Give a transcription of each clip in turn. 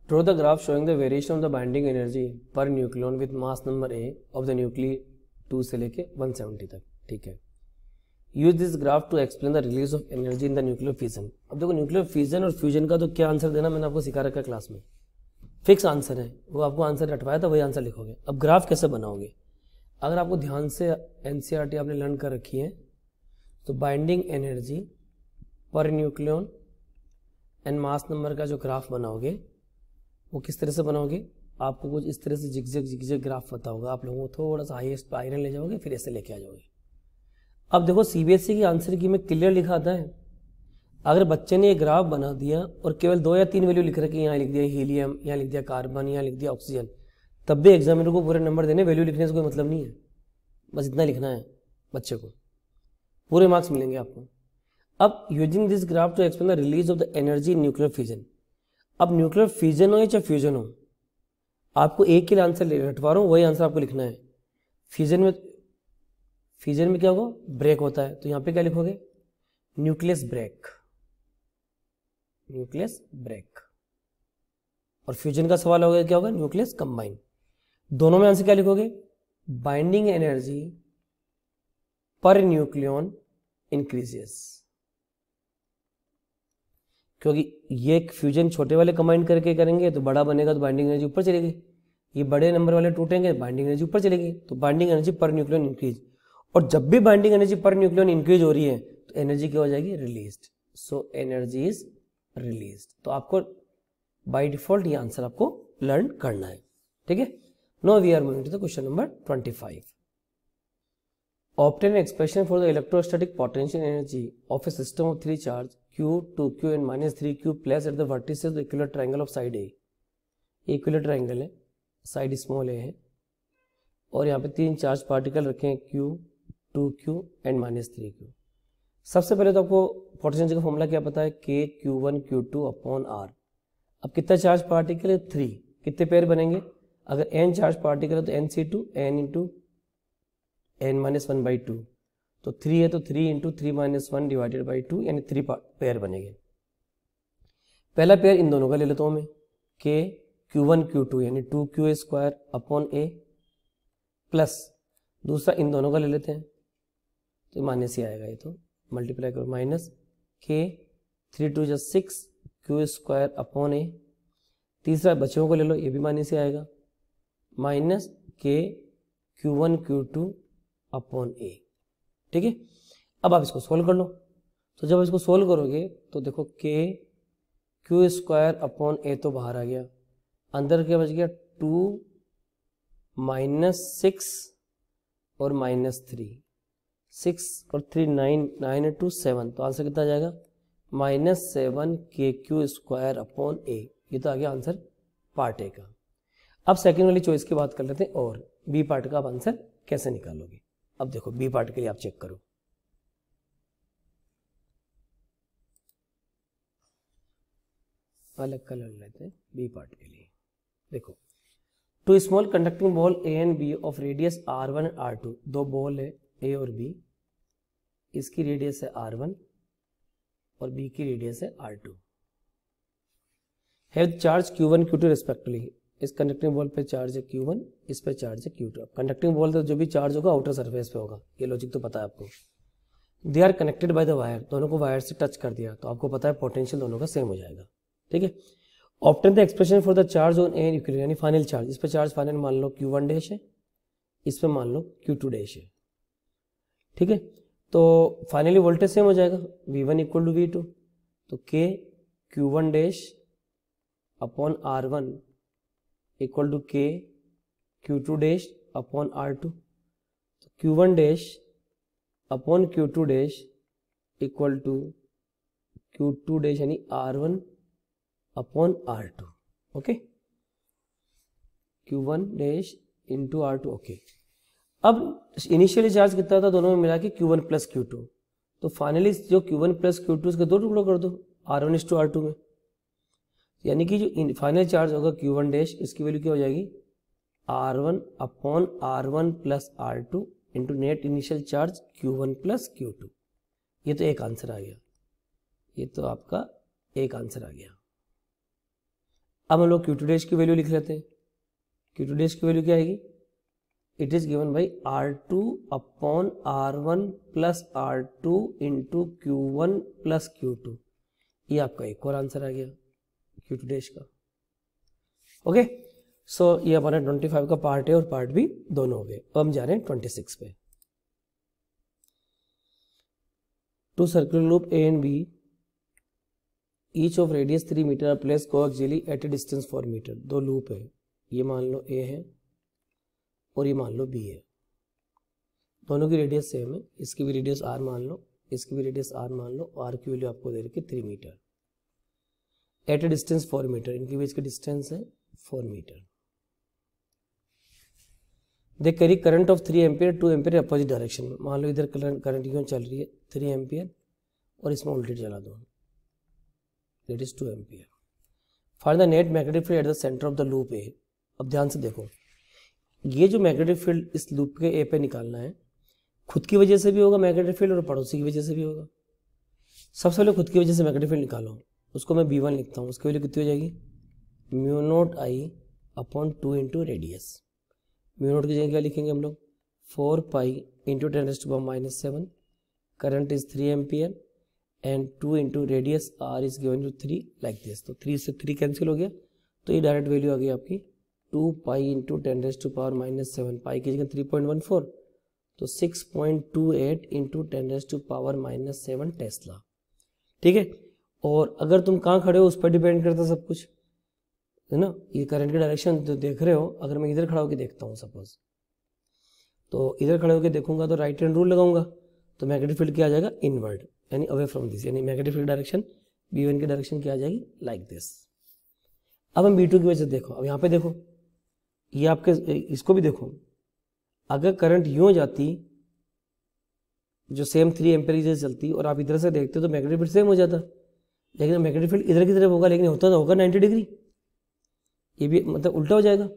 Draw the graph showing the variation of the binding energy per nucleon with mass number A of the nuclei 2 से लेके 170 तक. ठीक है. Use this graph to explain the release of energy in the nuclear fission. अब देखो nuclear fission और fusion का तो क्या आंसर देना मैंने आपको सिखा रखा है क्लास में. फिक्स आंसर है, वो आपको आंसर रटवाया था वही आंसर लिखोगे. अब ग्राफ कैसे बनाओगे? अगर आपको ध्यान से एनसीईआरटी आपने लर्न कर रखी है तो binding energy per nucleon and mass number का जो ग्राफ बनाओगे वो किस तरह से बनाओगे? आपको कुछ इस तरह से जिगजैग ग्राफ पता होगा. आप लोगों को थोड़ा सा हाईएस्ट पे आयरन ले जाओगे, फिर ऐसे लेके आ जाओगे. अब देखो सीबीएसई की आंसर की में क्लियर लिखा आता है. अगर बच्चे ने ये ग्राफ बना दिया और केवल 2 या 3 वैल्यू लिख रखी, यहाँ लिख दिया हीलियम, यहाँ लिख दिया कार्बन, यहाँ लिख दिया ऑक्सीजन, तब भी एग्जामिनर को पूरे नंबर देने, वैल्यू लिखने से कोई मतलब नहीं है. बस इतना लिखना है बच्चे को, पूरे मार्क्स मिलेंगे आपको. अब using this graph to explain the release of the energy in nuclear fission. अब न्यूक्लियर फिजन हो या चाहे फ्यूजन हो, आपको एक के लिए आंसर रटवा रहा हूँ, वही आंसर आपको लिखना है. फिजन में क्या होगा? ब्रेक होता है, तो यहाँ पे क्या लिखोगे? Nucleus break. Nucleus break. और फ्यूजन का सवाल होगा क्या होगा? Nucleus combine. दोनों में आंसर क्या लिखोगे? Binding energy per nucleon increases. क्योंकि ये फ्यूजन छोटे वाले कंबाइन करके करेंगे तो बड़ा बनेगा, तो बाइंडिंग एनर्जी ऊपर चलेगी. ये बड़े नंबर वाले टूटेंगे, बाइंडिंग एनर्जी ऊपर चलेगी. तो binding energy per nucleon increase. और जब भी binding energy per nucleon increase हो रही है तो एनर्जी क्या हो जाएगी? Released. So energy is released. तो आपको बाय डिफॉल्ट ये आंसर आपको लर्न करना है. ठीक है. Now we are moving to the question number 25. Obtain an expression for the electrostatic potential energy of a system of 3 charge Q, 2Q and minus 3Q placed at the vertices of the equilateral triangle of side A. Equilateral triangle है, side small ए है और यहाँ पे 3 charge particle रखे हैं Q, 2Q and minus 3Q. सबसे पहले तो आपको पोटेंशियल का फॉर्मूला क्या पता है? K Q1 Q2 upon R. अब कितना चार्ज पार्टिकल है? 3. कितने पेयर बनेंगे? अगर n चार्ज पार्टिकल है तो nC2 n into n minus 1/2. तो 3 है तो 3 इंटू 3 माइनस 1 डिवाइडेड बाई 2 यानी 3 पेयर बनेंगे. पहला पेयर इन दोनों का ले लेता हूँ मैं, K Q1 Q2 यानी 2Q square upon A plus दूसरा इन दोनों का ले लेते हैं तो माइनस ही आएगा, ये तो मल्टीप्लाई करो minus K 3 2 6 Q square upon A. तीसरा बच्चों को ले लो, ये भी माइनस ही आएगा, minus K Q1 Q2 upon A. ठीक है. अब आप इसको सोल्व कर लो. तो जब इसको सोल्व करोगे तो देखो K Q square upon A तो बाहर आ गया, अंदर क्या बच गया? 2 माइनस 6 और माइनस 3. 6 और 3 9, 9 2 7. तो आंसर कितना आ जाएगा? Minus 7 KQ square upon A. ये तो आ गया आंसर पार्ट ए का. अब सेकेंड वाली चॉइस की बात कर लेते हैं और बी पार्ट का आप आंसर कैसे निकालोगे. अब देखो बी पार्ट के लिए आप चेक करो. अलग कलर लेते हैं बी पार्ट के लिए. देखो, two small conducting ball A and B of radius R1 and R2. 2 ball है ए और बी, इसकी रेडियस है R1 और बी की रेडियस है R2. Have charge Q1 Q2 respectively. इस कंडक्टिंग बॉल पे चार्ज है Q1, इस पे चार्ज है Q2. अब कंडक्टिंग बॉल तो जो भी चार्ज होगा आउटर सरफेस पे होगा, ये लॉजिक तो पता है आपको. They are connected by the wire. दोनों को वायर से टच कर दिया तो आपको पता है पोटेंशियल दोनों का सेम हो जाएगा. ठीक है. Obtain the expression for the charge on A equilibrium यानी फाइनल चार्ज. इस पे चार्ज फाइनल मान लो Q1 डैश है, इस पे मान लो Q2 डैश है. ठीक है. तो फाइनली वोल्टेज सेम हो जाएगा, V1 इक्वल टू V2. तो K Q1 dash upon R1 equal to K Q2 dash upon R2. तो Q1 dash upon Q2 dash equal to Q2 dash यानी R1 upon R2. Okay. Q1 dash into R2. Okay. अब initially charge कितना था दोनों में मिला के Q1 plus Q2. तो फाइनली जो Q1 प्लस Q2 इसके 2 टुकड़ों कर दो R1:R2 में. यानी कि जो फाइनल चार्ज होगा Q1 डैश, इसकी वैल्यू क्या हो जाएगी? R1 upon R1 plus R2 into net initial charge Q1 plus Q2. ये तो एक आंसर आ गया, ये तो आपका एक आंसर आ गया. अब हम लोग क्यू टू डैश की वैल्यू लिख लेते हैं। क्यू टू डैश की वैल्यू क्या आएगी, it is given by R2 upon R1 plus R2 into Q1 plus Q2। ये आपका एक और आंसर आ गया क्यू टू डैश का। ओके, सो ये हमारा 25 का पार्ट है और पार्ट भी दोनों हो गए। अब हम जा रहे हैं 26 पे। Two circular loop A and B each of radius 3 metre are place coaxially at a distance 4 metre. दो लूप है, ये मान लो ए है और ये मान लो बी है। दोनों की रेडियस सेम है, इसकी भी रेडियस आर मान लो, इसकी भी रेडियस आर मान लो। आर की वैल्यू आपको दे रखी 3 metre at a distance 4 metre. इनके बीच का डिस्टेंस है 4 metre. They carry current of 3 ampere 2 ampere opposite direction में। मान लो इधर करंट यूं चल रही है 3 एम्पियर और इसमें उल्टी चला दो, that is 2 ampere. Find the net magnetic field at the centre of the loop ए। अब ध्यान से देखो, ये जो मैग्नेटिक फील्ड इस लूप के ए पे निकालना है, खुद की वजह से भी होगा मैग्नेटिक फील्ड और पड़ोसी की वजह से भी होगा। सबसे पहले खुद की वजह से मैग्नेटिक फील्ड निकालो, उसको मैं B1 लिखता हूँ। उसकी वैल्यू कितनी हो जाएगी, mu naught I upon 2 into radius. Mu naught की जगह क्या लिखेंगे हम लोग, 4 pi into 10⁻⁻⁷। Current is 3 ampere and 2 into radius r is given to 3 like this. तो 3 से 3 कैंसिल हो गया, तो ये डायरेक्ट वैल्यू आ गई आपकी 2 पाई इंटू 10⁻⁻⁷। पाई की जगह 3.14, तो 6.28 इंटू 10⁻⁻⁷ टेस्ला। ठीक है, और अगर तुम कहाँ खड़े हो उस पर डिपेंड करता सब कुछ, है ना। ये करंट की डायरेक्शन जो देख रहे हो, अगर मैं इधर खड़ा होकर देखता हूँ सपोज, तो इधर खड़े होकर देखूंगा तो राइट हैंड रूल लगाऊंगा, तो मैग्नेटिक फील्ड क्या आ जाएगा, इनवर्ड, यानी अवे फ्रॉम दिस, यानी मैग्नेटिक फील्ड डायरेक्शन B1 की डायरेक्शन क्या आ जाएगी, लाइक दिस। अब हम B2 की वजह से देखो, अब यहाँ पे देखो, ये आपके इसको भी देखो, अगर करंट यूं जाती जो सेम 3 एम्पियर से चलती और आप इधर से देखते तो मैग्नेटिक फील्ड सेम हो जाता, लेकिन मैग्नेटिक फील्ड इधर की तरफ होगा, लेकिन होता तो होगा 90 डिग्री, ये भी मतलब उल्टा हो जाएगा।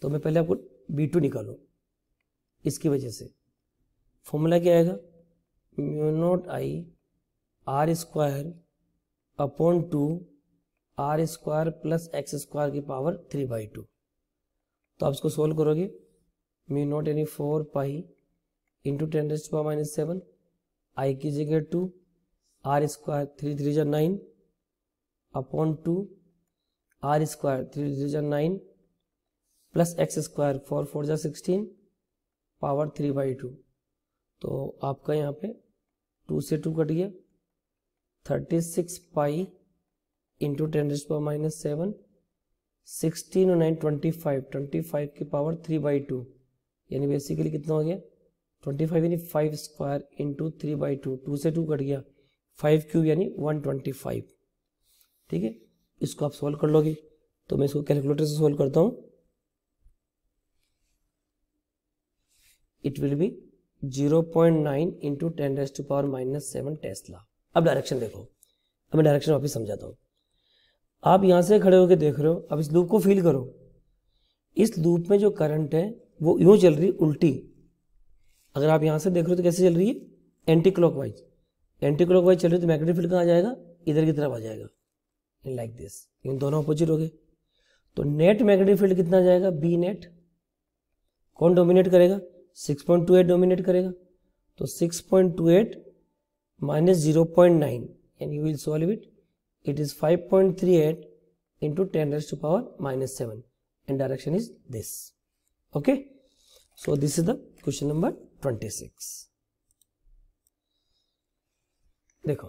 तो मैं पहले आपको B2 निकालूं, इसकी वजह से फॉर्मूला क्या आएगा, mu naught I r square upon 2 r square plus x square की पावर 3/2। तो आप इसको सोल्व करोगे, म्यू नोट यानी 4 पाई इंटू 10⁻⁻⁷, आई की जगह 2, आर स्क्वायर 3 3 जा 9 अपॉन 2 आर स्क्वायर 3 3 जा 9 प्लस एक्स स्क्वायर 4 4 जा 16 पावर 3/2। तो आपका यहाँ पे 2 से 2 कट गया, 36 पाई इंटू 10⁻⁻⁷, 16 और 9 25 की पावर 3/2, यानी बेसिकली कितना हो गया 25, यानी 5 स्क्वायर इंटू 3/2। 2 से 2 कट गया, 5 क्यूब यानी 125। ठीक है, इसको आप सोल्व कर लोगे, तो मैं इसको कैलकुलेटर से सोल्व करता हूं। It will be 0.9 into 10⁻⁻⁷ Tesla. अब डायरेक्शन देखो, अब मैं डायरेक्शन वापस समझाता हूँ। आप यहाँ से खड़े होकर देख रहे हो, अब इस लूप को फील करो। इस लूप में जो करंट है वो यूं चल रही उल्टी। अगर आप यहाँ से देख रहे हो तो कैसे चल रही है, एंटी क्लॉकवाइज। एंटी क्लॉकवाइज चल रही है तो मैग्नेटिक फील्ड कहाँ आ जाएगा, इधर की तरफ आ जाएगा, लाइक दिस। इन दोनों अपोजिट हो गए, तो नेट मैग्नेटिक फील्ड कितना आ जाएगा, बी नेट। कौन डोमिनेट करेगा, 6.28 डोमिनेट करेगा। तो 6.28 minus 0.9, and you will solve it, it is 5.38 into 10⁻⁻⁷, and direction is this. Okay, so this is the question number 26। देखो,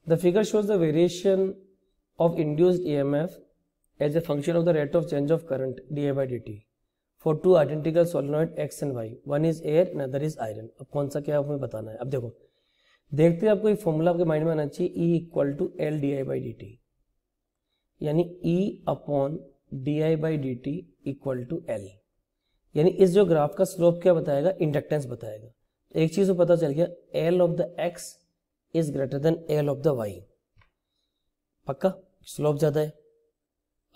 the figure shows the variation of induced EMF as a function of the rate of change of current dI/dt for two identical solenoid X and Y. One is air, another is iron. अब कौन सा क्या हमें बताना है। अब देखो, देखते हैं आपको ये फॉर्मूला आपके माइंड में आना चाहिए, E equal to L dI/dt, यानी E upon dI/dt equal to L, यानी इस जो ग्राफ का स्लोप क्या बताएगा, इंडक्टेंस बताएगा। तो एक चीज तो पता चल गया, L of the X is greater than L of the Y। पक्का, स्लोप ज्यादा है।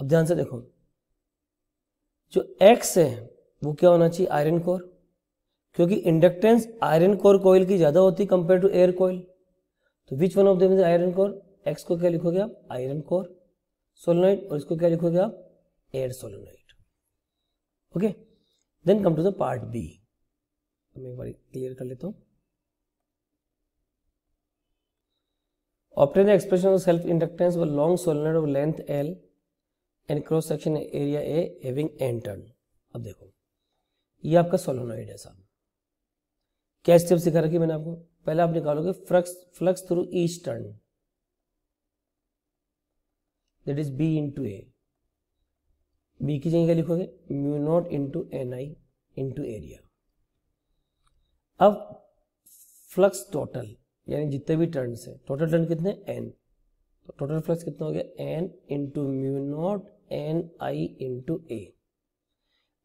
अब ध्यान से देखो, जो X है वो क्या होना चाहिए, आयरन कोर, क्योंकि इंडक्टेंस आयरन कोर कॉइल की ज्यादा होती कंपेयर टू एयर कॉइल। तो which one of them is iron core, X को क्या लिखोगे आप, आयरन कोर। सोलेनोइड और इसको क्या लिखोगे आप, air solenoid. Okay, then come to the part B. मैं एक बार क्लियर कर लेता हूँ। Obtain the expression of self inductance of a long solenoid of length L and cross section area A having n turn। अब देखो ये आपका solenoid है साहब। क्या स्टेप सिखा रखी मैंने आपको, पहले आप निकालोगे flux through each turn, that is B into A. B की जगह क्या लिखोगे, mu naught into N I into area. अब फ्लक्स टोटल यानी जितने भी टर्न है, टोटल टर्न कितने, n, तो टोटल फ्लक्स कितना हो गया, n into mu naught N I into A.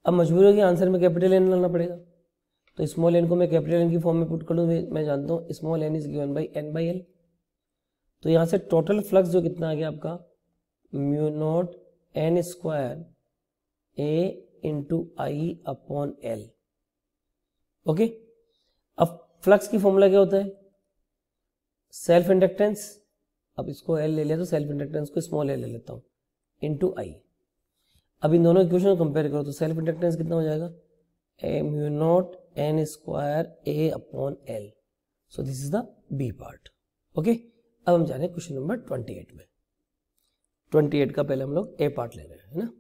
अब मजबूर हो गया आंसर में कैपिटल एन लाना पड़ेगा, तो स्मॉल एन को मैं कैपिटल एन की फॉर्म में पुट कर दूँ। मैं जानता हूँ small n is given by N by L. तो यहाँ से टोटल फ्लक्स जो कितना आ गया आपका, म्यू नॉट एन स्क्वायर ए इंटू आई अपॉन एल। ओके, अब फ्लक्स की फॉर्मूला क्या होता है, सेल्फ इंडक्टेंस। अब इसको एल ले लिया तो सेल्फ इंडक्टेंस को स्मॉल एल ले लेता हूँ इंटू आई। अब इन दोनों इक्वेशन को कंपेयर करो तो सेल्फ इंडक्टेंस कितना हो जाएगा, A mu naught N square A upon L. So this is the B part. Okay, अब हम जा रहे हैं क्वेश्चन नंबर 28 में। 28 का पहले हम लोग ए पार्ट ले रहे हैं, है ना।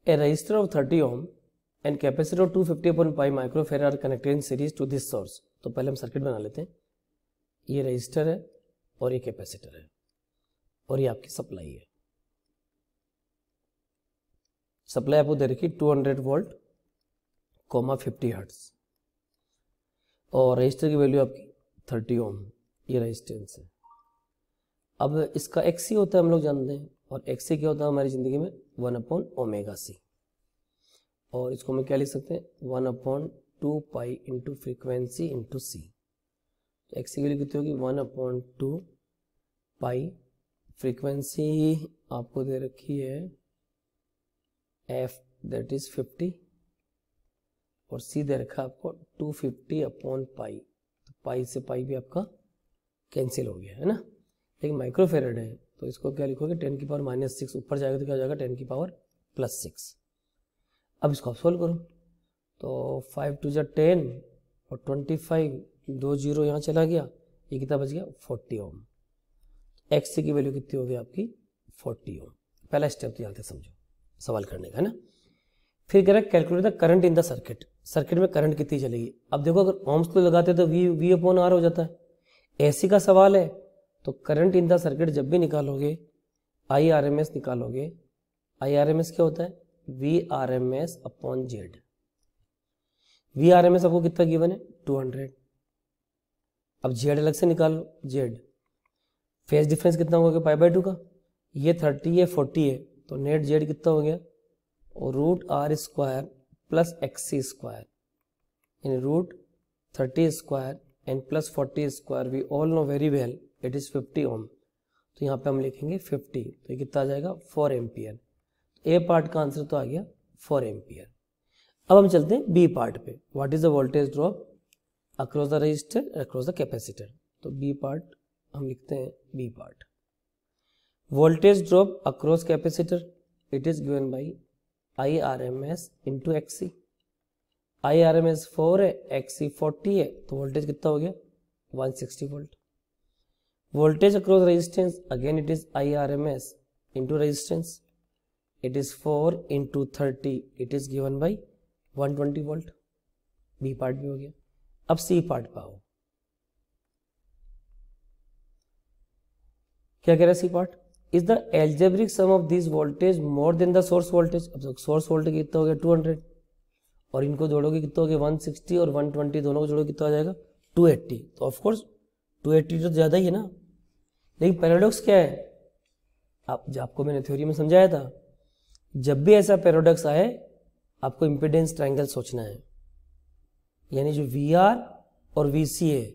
A resistor of 30 ohm and capacitor of 250.5 microfarad are connected in series to this source. तो पहले हम सर्किट बना लेते हैं। ये रजिस्टर है और ये कैपेसिटर है और ये आपकी सप्लाई है। सप्लाई आपको दे रखी 200 वोल्ट, 50 हर्ट्ज, और रजिस्टर की वैल्यू आपकी 30 ओम। ये रेजिस्टेंस है। अब इसका एक्सी होता है हम लोग जानते हैं, और एक्सी क्या होता है हमारी जिंदगी में, 1/ωc। और इसको हम क्या लिख सकते हैं, 1/2 पाई इंटू फ्रीक्वेंसी इंटू सी। तो एक्सी की वैल्यू कितनी होगी, 1/2 पाई, फ्रीक्वेंसी आपको दे रखी है एफ दैट इज 50, और सी दे रखा है आपको 250/पाई। तो पाई से पाई भी आपका कैंसिल हो गया है ना। लेकिन माइक्रोफेरेड है तो इसको क्या लिखोगे, 10⁻⁻6, ऊपर जाएगा तो क्या हो जाएगा 10⁻+6। अब इसको आप सोल्व करो तो 5 2 जा 10 और 25, 2 0 यहाँ चला गया, ये कितना बच गया 40 ओम। एक्स की वैल्यू कितनी होगी आपकी 40 ओम। पहला स्टेप तो यहाँ तक समझो सवाल करने का है ना। फिर कह रहा है calculate the current in the circuit. Circuit में करंट कितनी चलेगी। अब देखो अगर ओम्स को लगाते तो V अपॉन R हो जाता है। एसी का सवाल है तो करंट इन द सर्किट जब भी निकालोगे IRMS निकालोगे। IRMS क्या होता है, VRMS अपॉन Z। VRMS आपको कितना गिवन है 200। अब Z अलग से निकालो, Z फेज डिफरेंस कितना हो गया π/2 का, ये 30 है 40 है, तो नेट Z कितना हो गया, और √R square plus XC square, यानी √30 square and plus 40 square. We all know very well it is 50 ohm. तो यहाँ पे हम लिखेंगे 50, तो ये कितना आ जाएगा 4 एम्पियर। ए पार्ट का आंसर तो आ गया 4 एम्पियर। अब हम चलते हैं बी पार्ट पे। What is the voltage drop across the resistor across the capacitor. तो बी पार्ट हम लिखते हैं, B part voltage drop across capacitor it is given by IRMS into XC। IRMS 4 है, XC 40 है, तो वोल्टेज कितना हो गया 160 volt. Voltage across resistance again it is IRMS into resistance, it is 4 into 30, it is given by 120 volt. B part भी हो गया। अब सी पार्ट पाओ, क्या कह रहा है C part, is the algebraic sum of this voltage more than the source voltage. अब सोर्स वोल्टेज कितना हो गया 200, और इनको जोड़ोगे कितना हो गया 160, और 120 दोनों को जोड़ोगे कितना आ जाएगा 280। तो ऑफकोर्स 280 तो ज़्यादा ही है ना। लेकिन पैराडॉक्स क्या है, आपको मैंने थ्योरी में समझाया था, जब भी ऐसा पैराडॉक्स आए आपको इम्पीडेंस ट्रायंगल सोचना है। यानी जो VR और VC है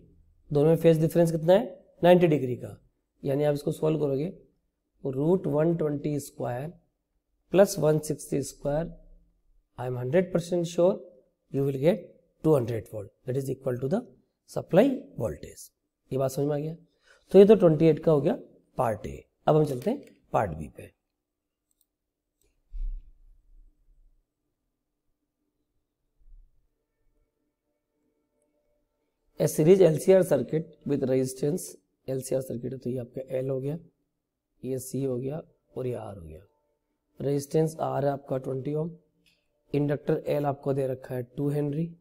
दोनों में फेज डिफरेंस कितना है 90 डिग्री का। यानी आप इसको सॉल्व करोगे तो √120 square plus 160 square, I am 100% sure you will get 200 volt, that is equal to the supply voltage. ये बात समझ में आ गया। तो ये तो 28 का हो गया पार्ट ए। अब हम चलते हैं पार्ट बी पे। A series LCR circuit with resistance, LCR circuit है तो ये आपका L हो गया, ये C हो गया और ये R हो गया। रेजिस्टेंस R है आपका 20 ओम, इंडक्टर L आपको दे रखा है 2 हेनरी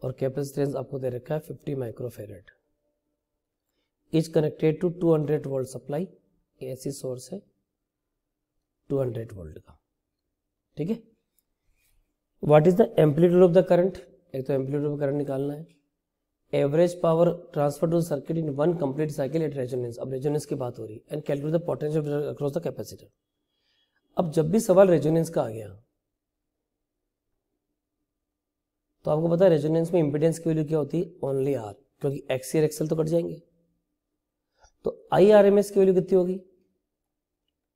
और कैपेसिटेंस आपको दे रखा है 50 microfarad. Is connected to 200 volt supply, AC source है 200 वोल्ट का, ठीक है। What is the amplitude of the current, एक तो एम्पलीट्यूड ऑफ करंट निकालना है। Average power transfer to circuit in one complete cycle at resonance, अब रेजोनेंस की बात हो रही है, and calculate the potential across the capacitor. अब जब भी सवाल रेजोनेंस का आ गया तो आपको पता है रेजोनेंस में इंपीडेंस की वैल्यू क्या होती है, ओनली R, क्योंकि XC और XL तो कट जाएंगे। तो IRMS की वैल्यू कितनी होगी,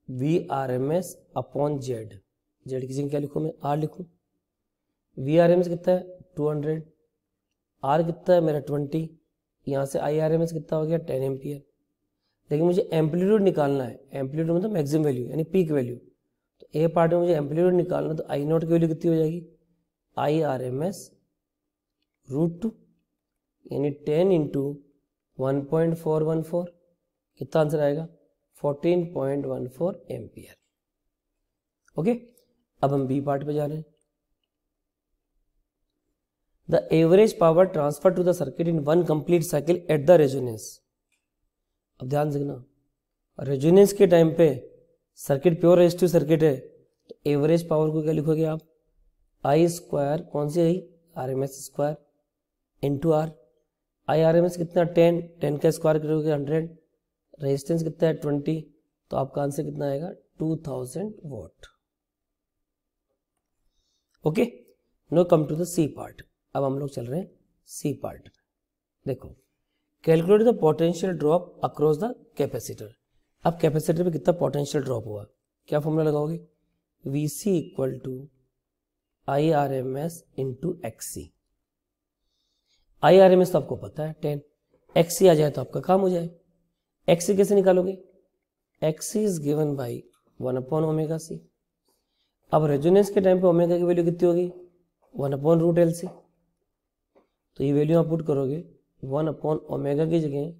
VRMS अपॉन Z, Z की जगह क्या लिखूं मैं, R लिखूं। VRMS कितना है 200, R कितना है मेरा 20, यहाँ से IRMS कितना हो गया 10 एम्पियर। लेकिन मुझे एम्पलीट्यूड निकालना है, एम्पलीट्यूड मतलब मैक्सिमम वैल्यू यानी पीक वैल्यू। तो ए पार्ट में मुझे एम्पलीट्यूड निकालना, तो I नॉट की वैल्यू कितनी हो जाएगी, IRMS √2 यानी 10 इंटू 1.414, कितना आंसर आएगा 14.14 एम्पियर। ओके, अब हम बी पार्ट पे जा रहे हैं। The average power transfer to the circuit in one complete cycle at the resonance. अब ध्यान रखना, रेजोनेंस के टाइम पे सर्किट प्योर रेजिस्टिव सर्किट है, तो एवरेज पावर को क्या लिखोगे आप, आई स्क्वायर, कौन सी आई, RMS square into R। IRMS कितना 10, 10 का स्क्वायर करोगे 100, रेजिस्टेंस कितना है 20, तो आपका आंसर कितना आएगा 2000 volt. Okay, no come to the C part. अब हम लोग चल रहे हैं सी पार्ट। देखो, calculate the potential drop across the capacitor. अब कैपेसिटर पे कितना पोटेंशियल ड्रॉप हुआ, क्या फॉर्मूला लगाओगे, VC equal to IRMS into XC। IRMS तो आपको पता है 10, XC आ जाए तो आपका काम हो जाए। XC कैसे निकालोगे, XC is given by 1/ωc। अब रेजोनेंस के टाइम पे ओमेगा की वैल्यू कितनी होगी, 1/√LC। तो ये वैल्यू आप पुट करोगे 1/ω की जगह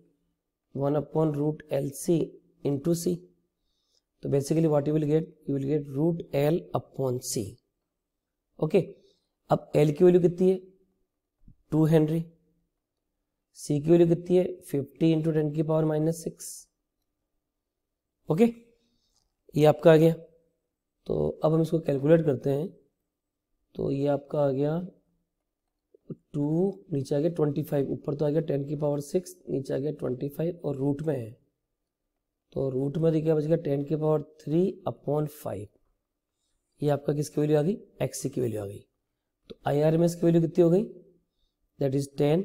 1/√LC इंटू C। तो basically what you will gate √L/C। Okay, अब L की वैल्यू कितनी है 2 हेनरी, C की वैल्यू कितनी है 50 इंटू 10⁻⁻⁶। ओके, ये आपका आ गया। तो अब हम इसको कैलकुलेट करते हैं, तो ये आपका आ गया 2, नीचे आ गया 25, ऊपर तो आ गया 10⁻⁶, नीचे आ गया 25 और रूट में है, तो रूट में क्या बच गया 10⁻3/5। ये आपका किसकी वैल्यू आ गई, XC की वैल्यू आ गई। तो IRMS की वैल्यू कितनी हो गई, दैट इज 10,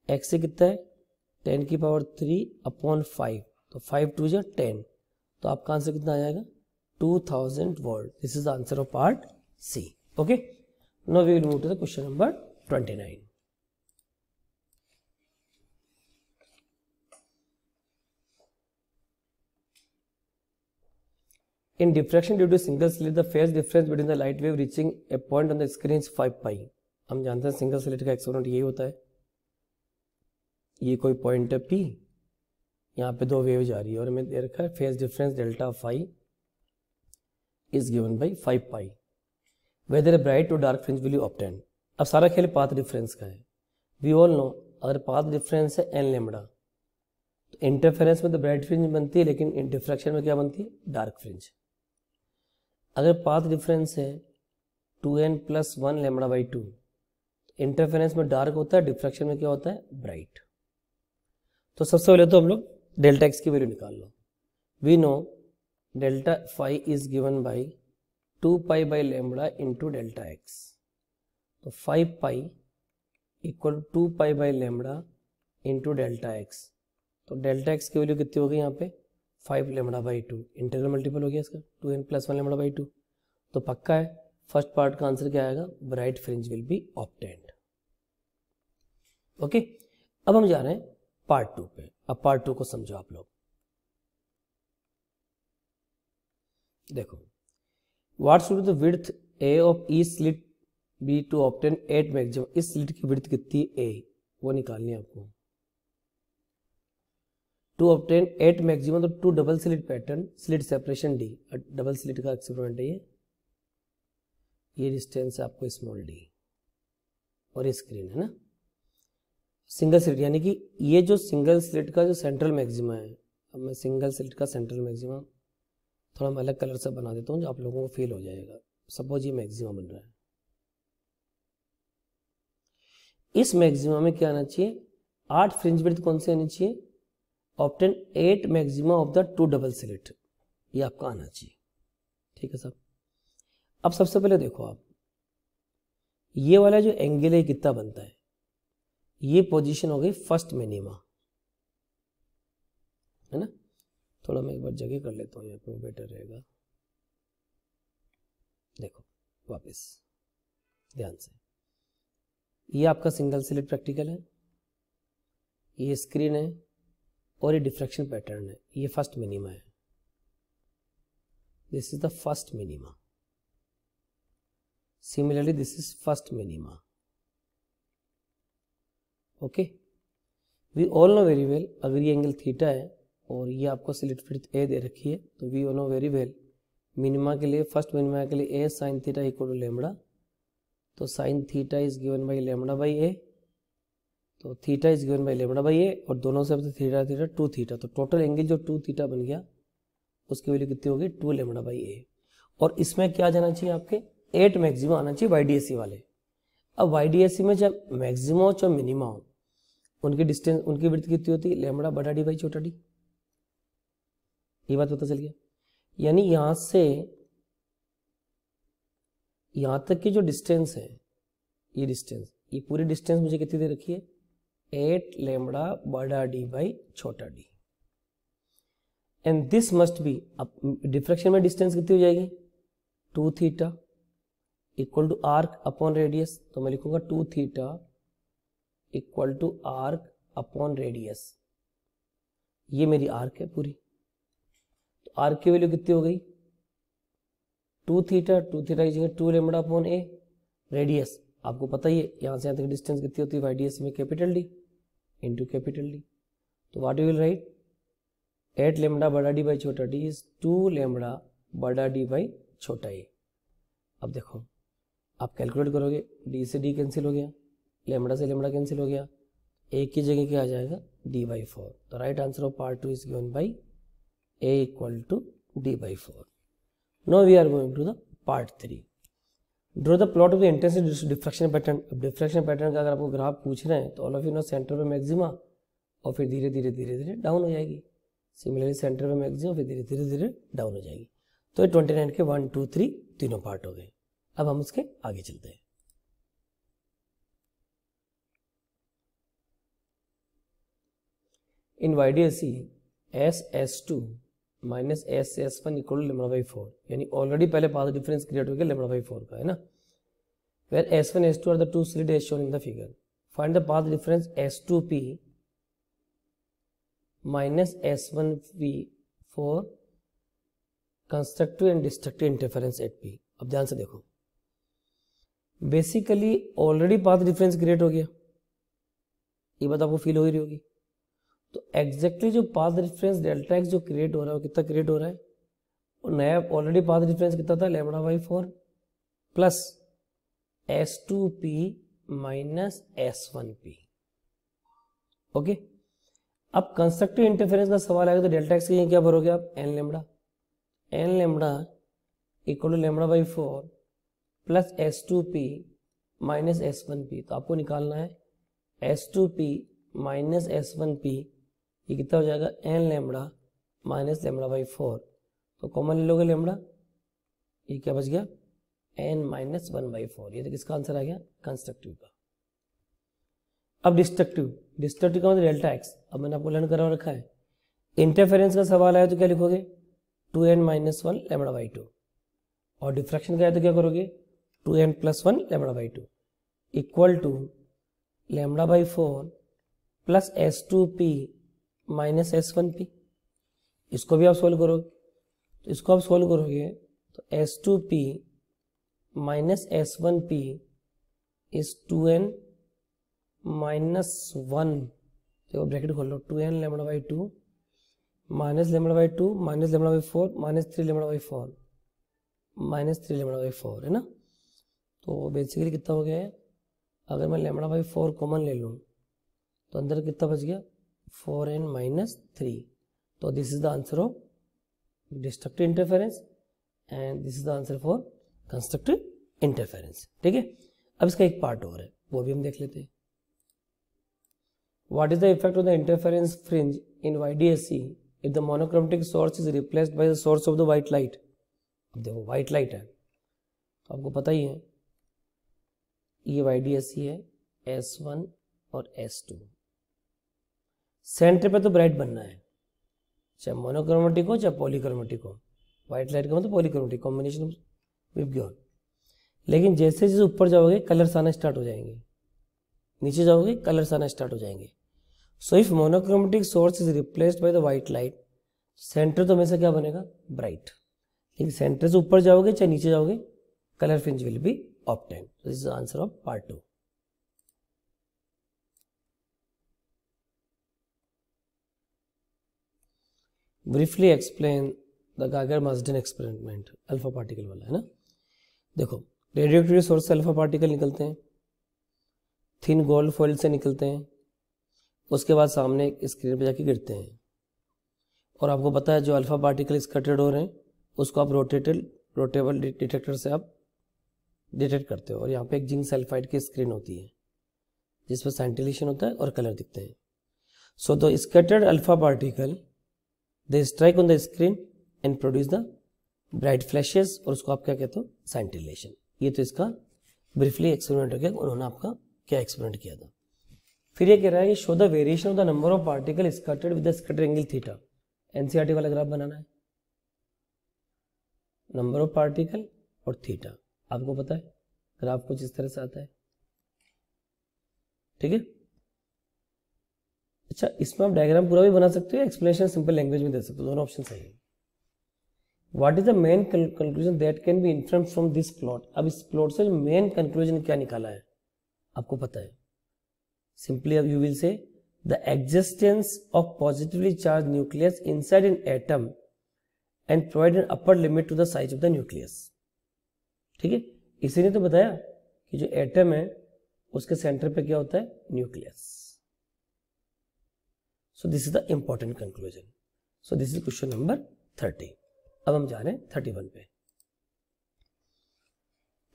XC कितना है 10⁻3/5, तो 5 2 जा 10, तो आपका आंसर कितना आ जाएगा 2000 volt. This is the answer of part C. Okay, now we will move to the question number 29। In diffraction due to single slit, the phase difference between the light wave reaching a point on the screen is 5 pi। हम जानते हैं single slit का exponent यही होता है, ये कोई point है P, यहाँ पे 2 वेव जा रही है और हमें दे रखा है phase difference delta phi is given by 5 pi, whether a bright और dark fringe will you obtain. अब सारा खेल पाथ डिफरेंस का है। वी ऑल नो अगर पाथ डिफरेंस है n लैम्बडा, तो इंटरफेरेंस में तो ब्राइट फ्रिंज बनती है, लेकिन इन डिफ्रैक्शन में क्या बनती है, डार्क फ्रिंज। अगर पाथ डिफरेंस है 2n+1 λ/2, इंटरफेरेंस में डार्क होता है, डिफ्रैक्शन में क्या होता है, ब्राइट। तो सबसे पहले तो हम लोग डेल्टा एक्स की वैल्यू निकाल लो। We know delta phi is given by 2 pi by lambda into delta x, तो 5 pi equal 2 pi by lambda into delta x. तो डेल्टा एक्स की वैल्यू कितनी होगी यहाँ पे 5 λ/2, इंटीग्रल मल्टीपल हो गया इसका 2n+1 λ/2। तो पक्का है फर्स्ट पार्ट का आंसर क्या आएगा, bright fringe will be obtained. Okay, अब हम जा रहे हैं पार्ट 2 पे। अब पार्ट 2 को समझो आप लोग। देखो, what should the width a of each slit be to obtain 8 maximum. इस स्लिट की विड्थ कितनी है A, वो निकालनी है आपको। टू ऑब्टेन 8 मैक्सिमम, तो 2 double slit pattern, slit separation D, double slit का एक्सपेरिमेंट है ये डिस्टेंस है आपको स्मॉल डी और ये स्क्रीन है ना। सिंगल स्लिट यानी कि ये जो सिंगल स्लिट का जो सेंट्रल मैक्सिमा है, अब मैं सिंगल स्लिट का सेंट्रल मैक्सिमा थोड़ा मैं अलग कलर से बना देता हूँ जो आप लोगों को फील हो जाएगा। सपोज ये मैक्सिमा बन रहा है, इस मैक्सिमा में क्या आना चाहिए, 8 फ्रिंज विड्थ कौन से आनी चाहिए, obtain 8 maxima of the 2 double slit, ये आपका आना चाहिए। ठीक है साहब। अब सबसे पहले देखो आप, ये वाला जो एंगल है कितना बनता है, ये पोजीशन हो गई फर्स्ट मिनिमा, है ना। थोड़ा मैं एक बार जगह कर लेता हूँ यहाँ पे, बेटर रहेगा। देखो वापस ध्यान से, ये आपका सिंगल स्लिट प्रैक्टिकल है, ये स्क्रीन है और ये डिफ्रैक्शन पैटर्न है, ये फर्स्ट मिनिमा है, this is the first minima. Similarly this is first minima. Okay, we all know very well, अगर ये एंगल थीटा है और ये आपको स्लिट विड्थ ए दे रखी है, तो we all know very well minima के लिए, फर्स्ट मिनिमा के लिए a sine theta equal to lambda, तो sine theta is given by lambda by a, तो theta is given by lambda by a, और दोनों से थीटा थीटा 2 थीटा, तो टोटल एंगल जो 2 थीटा बन गया उसकी वैल्यू कितनी होगी 2 लेमड़ा बाई ए। और इसमें क्या जाना चाहिए आपके 8 मैक्सिमा आना चाहिए YDSC वाले। अब YDSC में जब मैक्सिमा हो चाहे मिनिमा हो, उनकी डिस्टेंस, उनकी विड्थ कितनी होती है, लेमड़ा बड़ा डी बाई छोटा डी। ये बात पता चल गया। यानी यहां से यहां तक की जो डिस्टेंस है, ये डिस्टेंस, ये पूरी डिस्टेंस मुझे कितनी दे रखी है 8 लेमड़ा बड़ा डी बाई छोटा d, and this must be, अब डिफ्रैक्शन में डिस्टेंस कितनी हो जाएगी 2 theta equal to arc upon radius, तो मैं लिखूंगा 2 theta equal to arc upon radius, ये मेरी आर्क है पूरी। तो आर्क की वैल्यू कितनी हो गई 2 थीटा, 2 थीटा की 2 लेमड़ा अपॉन ए, रेडियस आपको पता ही है यहां से यहां तक डिस्टेंस कितनी होती है YDSC में capital D into capital D, तो what you will write 8 lambda बड़ा डी बाई छोटा डी इज 2 लेमड़ा बड़ा डी बाई छोटा ए। अब देखो आप कैलकुलेट करोगे, डी से डी कैंसिल हो गया, लेमड़ा से लेमड़ा कैंसिल हो गया, एक की जगह क्या आ जाएगा डी बाई 4, तो right answer of part 2 is given by a equal to d by 4। Now we are going to the part 3, draw the plot of the intensity diffraction pattern. अब diffraction pattern का अगर आपको graph पूछ रहे हैं तो all of you know centre पे maxima और फिर धीरे धीरे धीरे धीरे डाउन हो जाएगी, सिमिलरली सेंटर पे मैक्सिमा फिर धीरे धीरे धीरे डाउन हो जाएगी। तो ये 29 के 1 2 3 तीनों पार्ट हो गए। अब हम उसके आगे चलते हैं। इन YDSC SS2 minus SS1 equal lambda by 4, यानी ऑलरेडी पहले पाथ डिफरेंस क्रिएट हो गया लेमड़ा बाई 4 का, है ना। Where S1 S2 are the two slit as shown in the figure, find the path difference S2P minus S1P for constructive and destructive interference at P। अब ध्यान से देखो, basically already path difference create हो गया, ये बात आपको feel हो ही रही होगी। तो एग्जैक्टली जो पाथ डिफरेंस डेल्टा एक्स जो क्रिएट हो रहा है वो कितना क्रिएट हो रहा है, और नया ऑलरेडी पाथ डिफरेंस कितना था lambda by 4 plus S2P minus S1P। Okay, अब कंस्ट्रक्टिव इंटरफेरेंस का सवाल आएगा तो डेल्टा एक्स के क्या भरोगे आप n lambda equal to lambda by 4 plus S2P minus S1P। तो आपको निकालना है S2P माइनस S1P, ये कितना हो जाएगा n lambda minus lambda by 4, तो कॉमन ले लोगे लेमड़ा, ये क्या बच गया एन माइनस 1 बाई 4। ये तो किसका आंसर आ गया कंस्ट्रक्टिव का। अब डिस्ट्रक्टिव का मतलब डेल्टा एक्स, अब मैंने आपको लर्न करा रखा है। इंटरफेरेंस का सवाल आया तो क्या लिखोगे 2n माइनस 1 लेमड़ा बाई 2, और डिफ्रैक्शन का आया तो क्या करोगे 2n plus 1 lambda by 2 equal to lambda by 4 plus S2P minus S1P। इसको भी आप सोल्व करोगे, तो इसको आप सोल्व करोगे तो S2P minus S1P is 2n -1, देखो ब्रैकेट खोल लो, 2n lambda by 2 minus lambda by 2 minus lambda by 4 -3 lambda by 4 -3 lambda by 4 है ना। तो बेसिकली कितना हो गया है, अगर मैं लैम्डा बाई 4 कॉमन ले लूँ तो अंदर कितना बच गया, 4n - 3। तो this is the answer of destructive interference and this is the answer for constructive interference. ठीक है, अब इसका एक पार्ट और है, वो भी हम देख लेते हैं। What is the effect of the interference fringe in YDAC if the monochromatic source is replaced by the source of the white light। अब देखो white light है, तो आपको पता ही है ये YDAC है, S1 और S2। सेंटर पे तो ब्राइट बनना है, चाहे मोनोक्रोमेटिक हो चाहे पॉलीक्रोमेटिक हो। व्हाइट लाइट का मतलब पॉलीक्रोमेटिक कॉम्बिनेशन विद ग्योन। लेकिन जैसे जैसे ऊपर जाओगे कलर्स आना स्टार्ट हो जाएंगे, नीचे जाओगे कलर्स आना स्टार्ट हो जाएंगे। So if monochromatic source is replaced by the white light, centre तो हमेशा क्या बनेगा, ब्राइट। लेकिन सेंटर से ऊपर जाओगे चाहे नीचे जाओगे, colour fringe will be obtained. This is the answer of part 2। Briefly explain the Geiger Marsden experiment, alpha particle वाला है ना। देखो रेडियोएक्टिव सोर्स से अल्फा पार्टिकल निकलते हैं, थिन गोल्ड फॉइल से निकलते हैं, उसके बाद सामने एक स्क्रीन पे जाके गिरते हैं। और आपको पता है जो अल्फा पार्टिकल स्कैटर्ड हो रहे हैं उसको आप रोटेबल डिटेक्टर से आप डिटेक्ट करते हो। और यहाँ पे एक जिंक सल्फाइड की स्क्रीन होती है जिस पर सेंटिलेशन होता है और कलर दिखते हैं। So the scattered alpha particle they strike on the screen and produce the bright flashes, और उसको आप क्या कहते हो, सेंटिलेशन। ये तो इसका ब्रीफली एक्सपेरिमेंट हो गया, उन्होंने आपका क्या एक्सपेरिमेंट किया था। फिर ये कह रहा है कि show the variation of the number of particle scattered with the scatter angle theta. NCERT वाला ग्राफ बनाना है, नंबर ऑफ पार्टिकल और थीटा। आपको पता है ग्राफ कुछ इस तरह से आता है, ठीक है। अच्छा, इसमें आप डायग्राम पूरा भी बना सकते हो, एक्सप्लेनेशन सिंपल लैंग्वेज में दे सकते हो, दोनों ऑप्शन सही है। What is the main conclusion that can be informed from this plot. अब इस प्लॉट से मेन कंक्लूजन क्या निकाला है आपको पता है। सिंपली अब you will say the existence of positively charge nucleus inside an atom and provide an upper limit to the size of the nucleus. ठीक है, इसीलिए तो बताया कि जो एटम है उसके सेंटर पे क्या होता है, nucleus. So this is the important conclusion. So this is question number 30। अब हम जा रहे हैं 31 पे।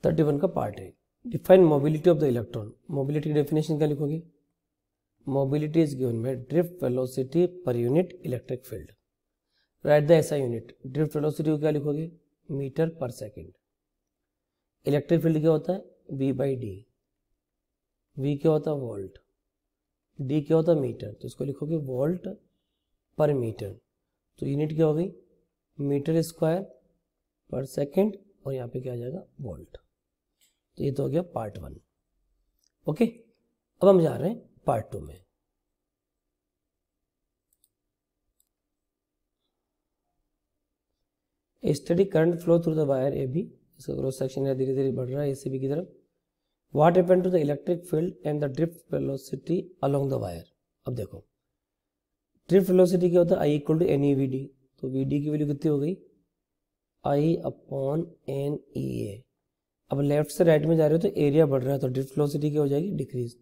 31 का पार्ट है define mobility of the electron. Mobility की डेफिनेशन क्या लिखोगे, mobility is given by drift velocity per unit electric field. Right the ऐसा यूनिट। ड्रिफ्ट वेलोसिटी को क्या लिखोगे, मीटर पर सेकेंड। इलेक्ट्रिक फील्ड क्या होता है, V/d। V क्या होता है, वोल्ट। D क्या होता है, मीटर, तो इसको लिखोगे वोल्ट पर मीटर। तो यूनिट क्या होगी, मीटर स्क्वायर पर सेकेंड, और यहाँ पे क्या आ जाएगा, वोल्ट। तो ये तो हो गया पार्ट 1। ओके, अब हम जा रहे हैं पार्ट 2 में। Study current flow through the wire AB। इसका क्रॉस सेक्शन है धीरे धीरे बढ़ रहा है ACB की तरफ। What happened to the electric field and the drift velocity along the wire. अब देखो ड्रिफ्ट वेलोसिटी क्या होता है, I = NeVd। तो Vd की वैल्यू कितनी हो गई, I/NEA। अब लेफ्ट से राइट में जा रहे हो तो एरिया बढ़ रहा है, तो ड्रिफ्ट वेलोसिटी क्या हो जाएगी, डिक्रीज।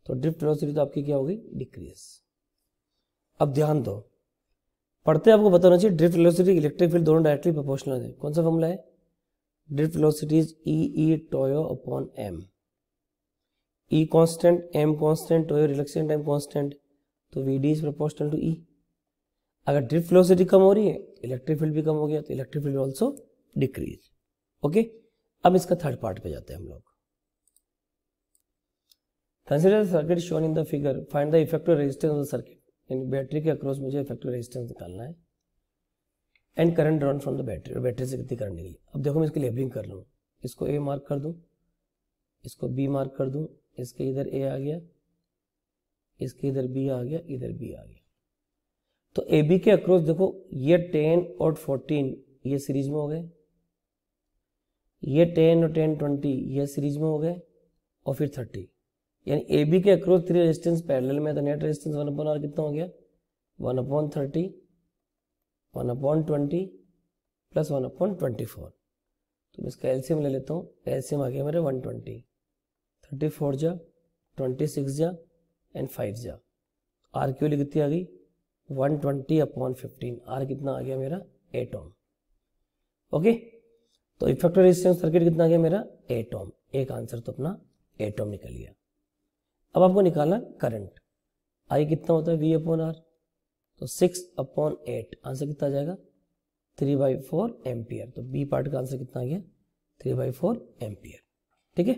तो ड्रिफ्ट वेलोसिटी तो आपकी क्या होगी, डिक्रीज। अब ध्यान दो, पढ़ते आपको बताना चाहिए ड्रिफ्ट वेलोसिटी इलेक्ट्रिक फील्ड दोनों डायरेक्टली प्रोपोर्शनल है। कौन सा फॉर्मूला है, drift velocity is E τ/m। E constant, m constant, tau reluctant time constant, तो Vd is proportional to E। अगर ड्रिफ्ट वेलोसिटी कम हो रही है इलेक्ट्रिक फील्ड भी कम हो गया, तो electric field also decrease. Okay, अब इसका थर्ड पार्ट पे जाते हैं हम लोग। Consider the circuit shown in the figure, find the effective resistance of the circuit. यानी बैटरी के अक्रॉस मुझे इफेक्टिव रेजिस्टेंस निकालना है and current drawn from the battery, और बैटरी से कितनी करंट निकली। अब देखो मैं इसकी लेबलिंग कर लूँ, इसको A मार्क कर दूँ, इसको B मार्क कर दूँ, इसके इधर A आ गया, इसके इधर B आ गया, इधर B आ गया। तो AB के अक्रॉस देखो ये 10 और 14 ये सीरीज में हो गए, ये 10 और 10 20 ये सीरीज में हो गए, और फिर 30 यानी ए बी के अक्रॉस 3 रेजिस्टेंस पैरेलल में, तो नेट रेजिस्टेंस 1/r कितना हो गया 1/30 1/20 प्लस 1/24। तो मैं इसका एलसीएम ले लेता हूँ, एलसीएम आ गया मेरे 120, 34 जा 26 जा एंड 5 जा, आर की वैल्यू कितनी आ गई 120/15, आर कितना आ गया मेरा 8 ओम। ओके, तो इफेक्टिव रेजिस्टेंस सर्किट कितना आ गया मेरा 8 ओम। एक आंसर तो अपना 8 ओम निकल गया। अब आपको निकालना करंट, आई कितना होता है V/R, तो 6/8, आंसर कितना आ जाएगा 3/4 एम्पियर। तो बी पार्ट का आंसर कितना आ गया 3/4 एम्पियर। ठीक है,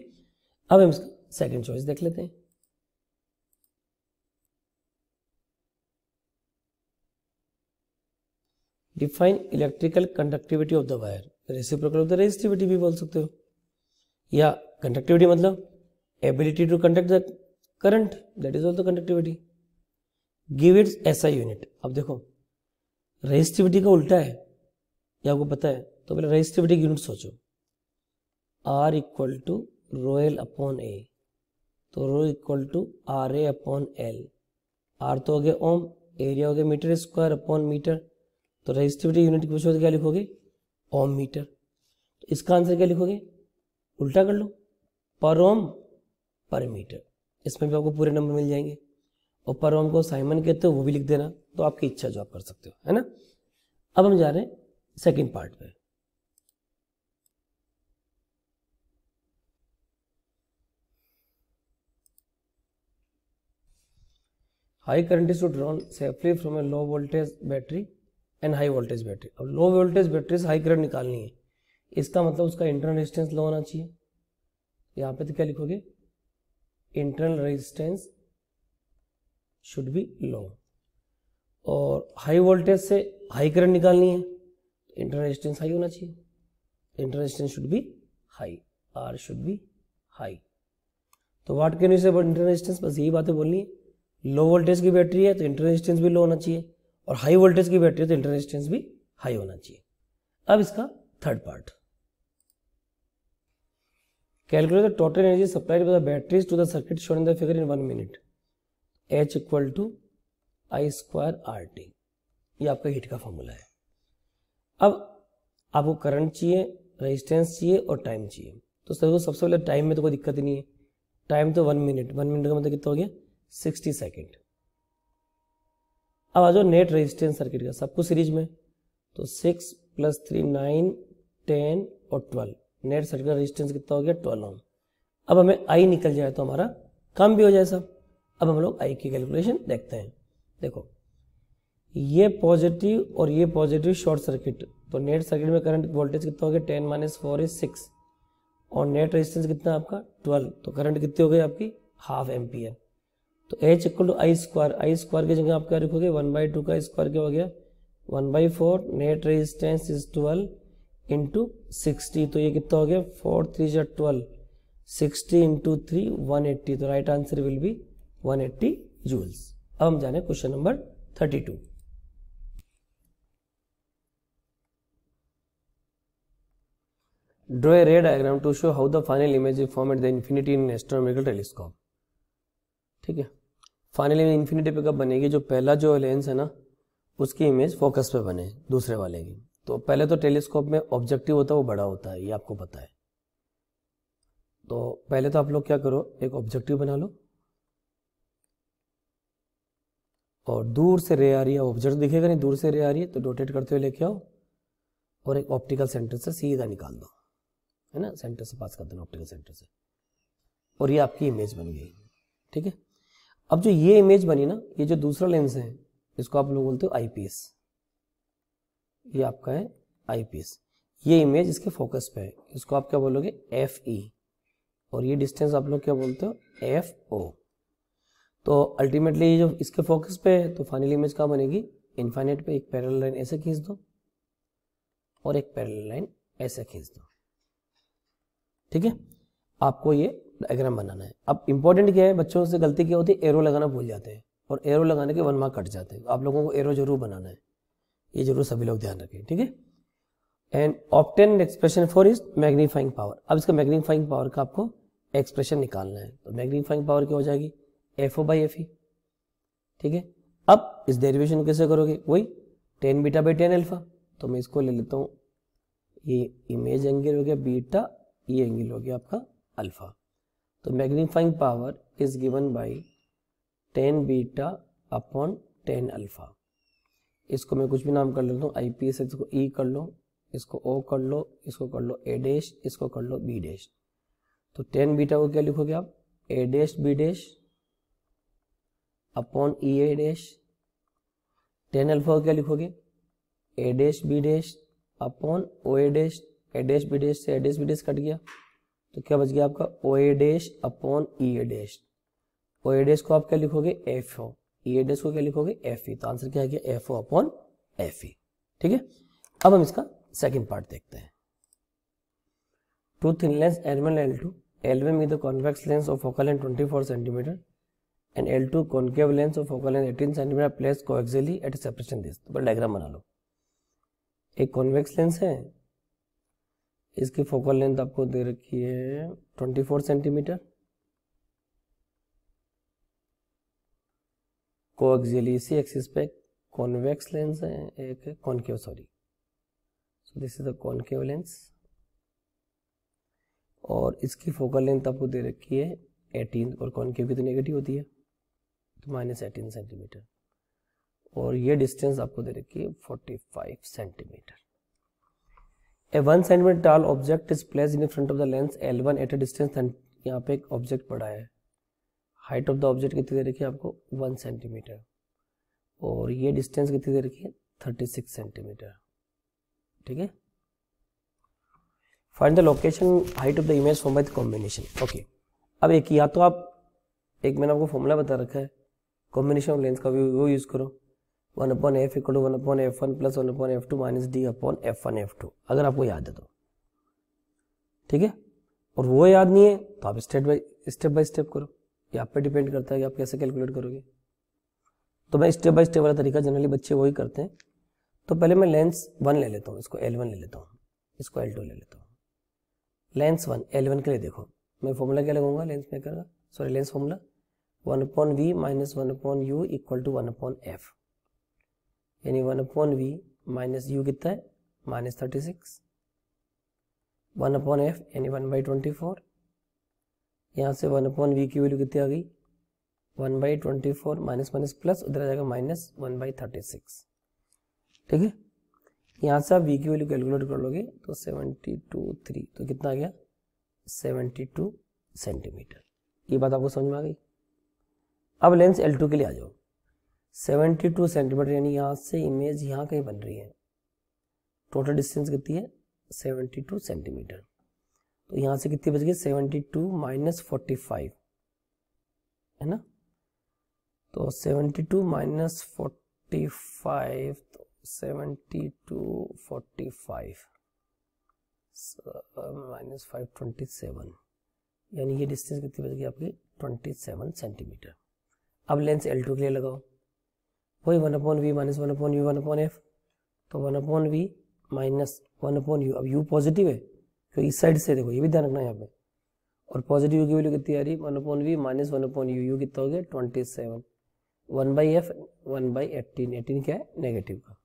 अब हम इसका सेकंड चॉइस देख लेते हैं। Define electrical conductivity of the wire, reciprocal of the resistivity भी बोल सकते हो, या कंडक्टिविटी मतलब ability to conduct the current, that is also conductivity. Give its SI unit. अब देखो रेजिस्टिविटी का उल्टा है, ये आपको पता है, तो पहले रेजिस्टिविटी की यूनिट सोचो, R इक्वल टू ρl/A, तो rho equal to RA/L, R तो हो गया ओम, एरिया हो गया मीटर स्क्वायर अपॉन मीटर, तो रेजिस्टिविटी यूनिट की पूछो तो क्या लिखोगे ओम मीटर। तो इसका आंसर क्या लिखोगे, उल्टा कर लो, पर ओम पर मीटर, इसमें भी आपको पूरे नंबर मिल जाएंगे, और पर ओम को साइमन कहते हो वो भी लिख देना, तो आपकी इच्छा जो आप कर सकते हो, है ना। अब हम जा रहे हैं सेकंड पार्ट पे। High current is to drawn safely from a low voltage battery and high voltage battery. अब लो वोल्टेज बैटरी से हाई करंट निकालनी है, इसका मतलब उसका इंटरनल रेजिस्टेंस लो होना चाहिए। यहाँ पे तो क्या लिखोगे, internal resistance should be low, और हाई वोल्टेज से हाई करंट निकालनी है तो इंटरनल रेजिस्टेंस हाई होना चाहिए, internal resistance should be high, R should be high. तो what can you say about internal resistance, बस यही बातें बोलनी है। लो वोल्टेज की बैटरी है तो इंटरनल रेजिस्टेंस भी लो होना चाहिए, और हाई वोल्टेज की बैटरी है तो इंटरनल रेजिस्टेंस भी हाई होना चाहिए। अब इसका third part, calculate the total energy supplied by the batteries to the circuit shown in the figure in 1 minute, H equal to I² RT, ये आपका हीट का फॉर्मूला है। अब आपको करंट चाहिए, रेजिस्टेंस चाहिए और टाइम चाहिए, तो सबसे पहले टाइम में तो कोई दिक्कत ही नहीं है, टाइम तो 1 मिनट, 1 मिनट का मतलब कितना हो गया 60 सेकेंड। अब आ जाओ नेट रेजिस्टेंस सर्किट का, सब कुछ सीरीज में, तो 6 + 3 9 10 और 12, नेट सर्किट का रेजिस्टेंस कितना हो गया 12 ओम। अब हमें आई निकल जाए तो हमारा काम भी हो जाए सब। अब हम लोग आई की कैलकुलेशन देखते हैं। देखो ये पॉजिटिव और ये पॉजिटिव शॉर्ट सर्किट, तो नेट सर्किट में करंट वोल्टेज कितना हो गया 10 - 4 = 6, और नेट रेजिस्टेंस कितना है आपका 12, तो करंट कितनी हो गई आपकी ½ एम्पियर। तो H इक्वल टू I² की जगह आप क्या रखोगे 1/2 का स्क्वायर क्या हो गया 1/4, नेट रेजिस्टेंस इज 12 इंटू 60, तो ये कितना हो गया 4 × 3 = 12, 60 इंटू 3 180, तो right answer will be 180 joules. अब हम जाने question number 32। Draw a ray diagram to show how the final image is form at the infinity in astronomical telescope. ठीक है, फाइनल इमेज इंफिनिटी पे कब बनेगी, जो पहला जो लेंस है ना उसकी इमेज फोकस पे बने दूसरे वाले की। तो पहले तो टेलीस्कोप में ऑब्जेक्टिव होता है वो बड़ा होता है, ये आपको पता है। तो पहले तो आप लोग क्या करो, एक ऑब्जेक्टिव बना लो और दूर से रे आ रही है, ऑब्जेक्ट दिखेगा नहीं, दूर से रे आ रही है तो रोटेट करते हुए लेके आओ और एक ऑप्टिकल सेंटर से सीधा निकाल दो, है ना, सेंटर से पास कर देना ऑप्टिकल सेंटर से, और ये आपकी इमेज बन गई। ठीक है, अब जो ये इमेज बनी ना, ये जो दूसरा लेंस है इसको आप लोग बोलते हो आईपीएस, ये आपका है आईपीएस, ये इमेज इसके फोकस पे है, इसको आप क्या बोलोगे FE, और ये डिस्टेंस आप लोग क्या बोलते हो FO। तो अल्टीमेटली जो इसके फोकस पे है तो फाइनल इमेज कहाँ बनेगी इनफाइनाइट पे, एक पैरेलल लाइन ऐसे खींच दो और एक पैरेलल लाइन ऐसे खींच दो। ठीक है, आपको ये डायग्राम बनाना है। अब इंपॉर्टेंट क्या है, बच्चों से गलती क्या होती है, एरो लगाना भूल जाते हैं और एरो लगाने के 1 मार्क कट जाते हैं। आप लोगों को एरो जरूर बनाना है, ये जरूर सभी लोग ध्यान रखें। ठीक है, and obtain expression for is magnifying power. अब इसका मैग्नीफाइंग पावर का आपको एक्सप्रेशन निकालना है। तो मैग्नीफाइंग पावर क्या हो जाएगी, F O by F E. ठीक है, अब इस डेरिवेशन कैसे करोगे, वही tan beta by tan alpha. तो मैं इसको ले लेता हूँ, ये इमेज एंगल हो गया बीटा, ये एंगल हो गया आपका अल्फा। तो magnifying power is given by tan beta upon tan alpha. इसको मैं कुछ भी नाम कर लेता हूँ, आई पी एस, इसको ई कर लो, इसको ओ कर लो, इसको कर लो ए डैश, इसको कर लो बी डैश। तो टेन बीटा को क्या लिखोगे आप, A dash B dash upon E A dash. Ten alpha को क्या लिखोगे, A dash B dash upon O A dash. A dash B dash से A dash B dash cut गया, तो क्या बच गया आपका O A dash upon E A dash. O A dash को आप क्या लिखोगे, F O, E A dash को क्या लिखोगे, एफ ई। तो आंसर क्या आ गया, F O upon F E. ठीक है, अब हम इसका सेकंड पार्ट देखते हैं। Two thin lens L1 L2, L1 with the convex lens of focal length 24 cm and L2 concave lens of focal length 18 cm placed coaxially at a separation this। तो diagram बना लो। एक convex lens है, इसकी focal length आपको दे रखी है 24 centimetre, कोएक्सियली इसी एक्सिस पे कॉन्वेक्स लेंस है, एक है concave, sorry, so this is the concave lens, और इसकी फोकल लेंथ आपको दे रखी है 18, और कॉनकेव की तो नेगेटिव होती है, तो -18 सेंटीमीटर, और ये डिस्टेंस आपको दे रखी है 45 सेंटीमीटर। ए 1 सेंटीमीटर टाल object is placed in front of the lens L1 at a distance, यहाँ पे एक ऑब्जेक्ट पड़ा है, हाइट ऑफ द ऑब्जेक्ट कितनी दे रखी है आपको 1 सेंटीमीटर, और ये डिस्टेंस कितनी दे रखी है 36 सेंटीमीटर। ठीक है, find the location height of the image form by the combination. Okay, अब एक या तो आप, एक मैंने आपको फॉर्मूला बता रखा है कॉम्बिनेशन ऑफ लेंस का, वो यूज करो, 1/f = 1/f1 + 1/f2 - d upon f1 f2, अगर आपको याद है तो। ठीक है, और वो याद नहीं है तो आप स्टेप बाय स्टेप करो, ये आप पे डिपेंड करता है कि आप कैसे कैलकुलेट करोगे। तो मैं स्टेप बाय स्टेप वाला तरीका जनरली बच्चे वही करते हैं। तो पहले मैं लेंस 1 ले लेता हूँ, इसको L1 ले लेता हूँ, इसको L2 ले लेता हूँ। लेंस 1 L1 के लिए देखो, मैं फॉर्मूला क्या लगाऊंगा लेंस मेकर का, sorry lens formula 1/v - 1/u = 1/f, यानी 1/v - u कितना है -36, 1/f यानी 1/24, यहाँ से 1/v की वैल्यू कितनी आ गई 1/24, माइनस प्लस उधर आ जाएगा -1/36। ठीक है, यहाँ से आप v की वैल्यू कैलकुलेट कर लोगे तो 72.3, तो कितना आ गया 72 सेंटीमीटर। ये बात आपको समझ में आ गई। अब लेंस L2 के लिए आ जाओ, 72 सेंटीमीटर, यानी यहाँ से इमेज यहाँ कहीं बन रही है, टोटल डिस्टेंस कितनी है 72 सेंटीमीटर। तो यहाँ से कितनी बच गई 72 - 45, है ना, तो 72 - 45, तो 72 45 -527, यानी ये डिस्टेंस कितनी बच गई आपकी 27 सेंटीमीटर। अब लेंस L2 के लिए लगाओ, वही 1/v - 1/u 1/f, तो 1/v - 1/u, अब u पॉजिटिव है तो इस साइड से देखो, ये भी ध्यान रखना है यहाँ पे, और पॉजिटिव की वैल्यू कितनी आ रही 1/v - 1/u, u कितना हो गया 27, 1/f 1/18, 18 क्या है नेगेटिव का,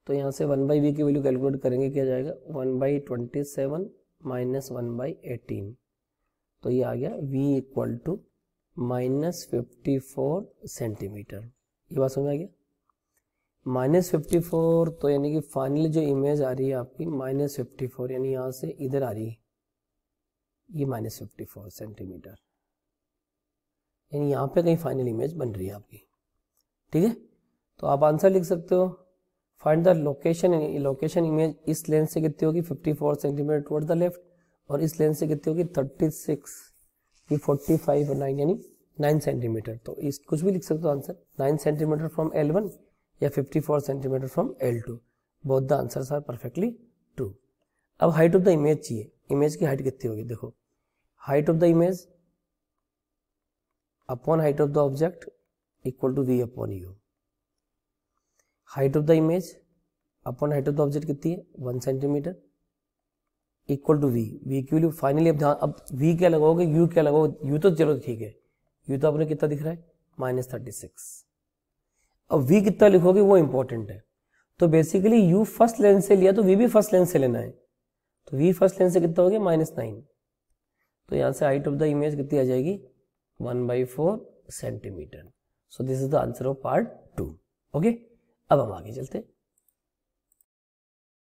तो यहाँ से 1/v की वैल्यू कैलकुलेट करेंगे, क्या जाएगा 1/27 - 1/18, तो ये आ गया v = -54 सेंटीमीटर। ये बात समझ आ गया, -54, तो यानी कि फाइनली जो इमेज आ रही है आपकी -54, यानी यहाँ से इधर आ रही है ये -54 सेंटीमीटर, यानी यहाँ पे कहीं फाइनल इमेज बन रही है आपकी। ठीक है, तो आप आंसर लिख सकते हो, फाइंड द लोकेशन इमेज इस लेंस से कितनी होगी 54 सेंटीमीटर टुवर्ड द लेफ्ट, और इस लेंस से कितनी होगी 36, ये 45 और 9 यानी 9 सेंटीमीटर। तो इस कुछ भी लिख सकते हो आंसर, 9 सेंटीमीटर फ्रॉम L1 या 54 centimetre from L2, both the answers are perfectly true. अब हाइट ऑफ द इमेज चाहिए, इमेज की हाइट कितनी होगी, देखो height of the image upon height of the object equal to v/u, height of the image upon height of the object कितनी है 1 centimetre, equal to v, v की value finally अब v क्या लगाओगे, यू क्या लगाओगे, यू तो चलो ठीक है, यू तो अपने कितना दिख रहा है -36। अब वी कितना लिखोगे वो इंपॉर्टेंट है। तो बेसिकली यू फर्स्ट लेंथ से लिया तो वी भी फर्स्ट लेंथ से लेना है, तो वी फर्स्ट लेंथ से कितना हो गया -9। तो यहाँ से हाइट ऑफ द इमेज कितनी आ जाएगी 1/4 centimetre. So this is the answer of part 2। Okay, अब हम आगे चलते हैं।